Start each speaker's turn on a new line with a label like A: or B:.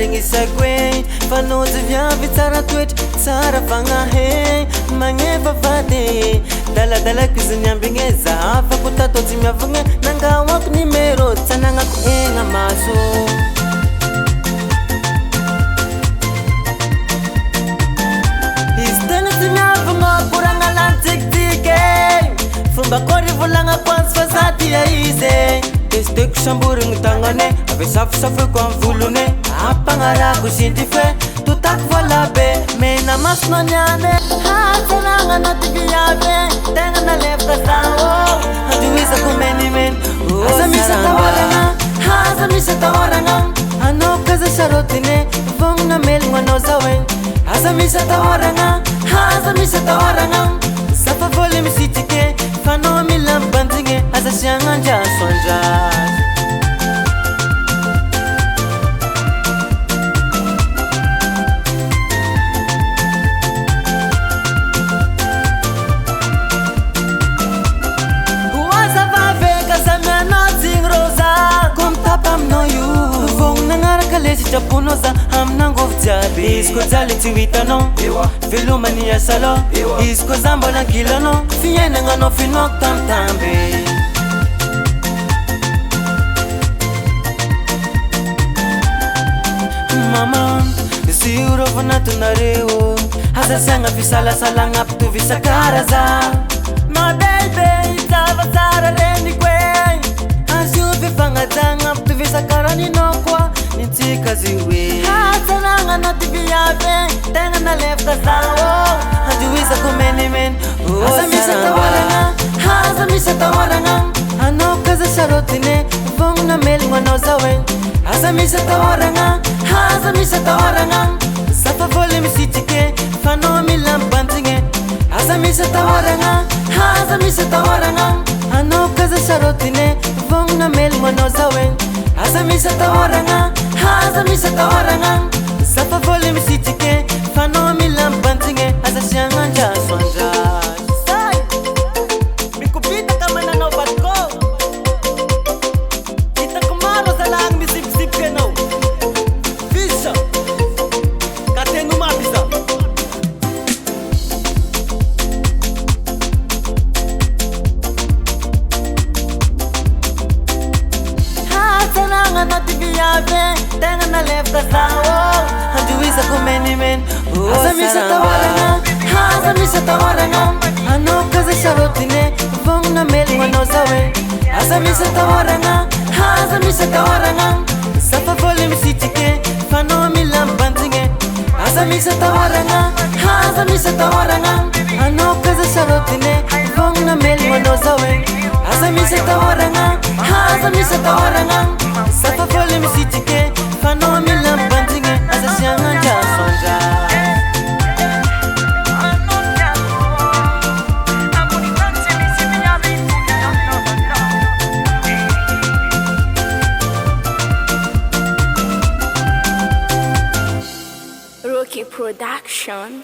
A: regnisako e fanojy viavy tsara toetra tsara fagnahe magneva vady daladalako izy niambigny za afako tato tsy miavagna nangahoako numero tsanagnako egna maso izy tegna tsy miavagna koragna lantsikitiky fomba kory volagnako azy fa za tia izy testeko samborigny tagnane ave safosafoko amy volone ampagnarako sinty fe totako vola be mena masona niane hatsaragna anaty viavy tegna nalevaka zao andoizako menimeny aza misy atahoragna aza misy atahoragna anao kaza sarotine vognona melogno anao zao e aza misy atahoragna aza misy atahoragna safa voly misitike fanao mila mibandigny aza siagna andraso andraso oaza vaveka zamianao tsigny roza kom tapa aminao io vognona agnaraka le sitraponao za aminangovy jiaby izy koa jaly tsy hitanao velomany asalo izy koa za mbola ankilanao fiainagnanao finoko tamtamby mama zioro vanatonareo aza siagna fisalasalagna ampitovy isakaraza ma bebe itava tsara reniko e azy io fifagnajagna ampitovy isakaraninao koa nitsika zy hoe hatsaragna anaty viavy tegna nalevaka zao andoizako menimeny aza misy atahoragna aza misy atahoragna anao kaza sarotine vognona melogno anao zao e aza misy atahoragna aza misy atahoragna safa voly misitike fanao mila mibandigny aza misy atahoragna aza misy atahoragna anao kaza sarotine vognona melogno anao zao e aza misy atahoragna aza misy atahoragna safa voly misitike fanao mila mibandigny aza siagna andraso andraso say mikobitaka mananao vatiko hitako maro zalagny mizibizibika anao visa ka tegno mafy za hatsaragna anaty viavy tegna nalevaka zao andoizako menimeny aza misy atahoragna aza misy atahoragna anao kaza sarotine vognona melogno anao zao e aza misy atahoragna aza misy atahoragna safa voly misitike fanao mila mibandigny aza misy atahoragna aza misy atahoragna anao kaza sarotine vognona melogno anao zao e aza misy atahoragna aza misy atahoragna safa voly misitike fanao mila mibandigny aza siagna andraso andraso
B: Rookie Production.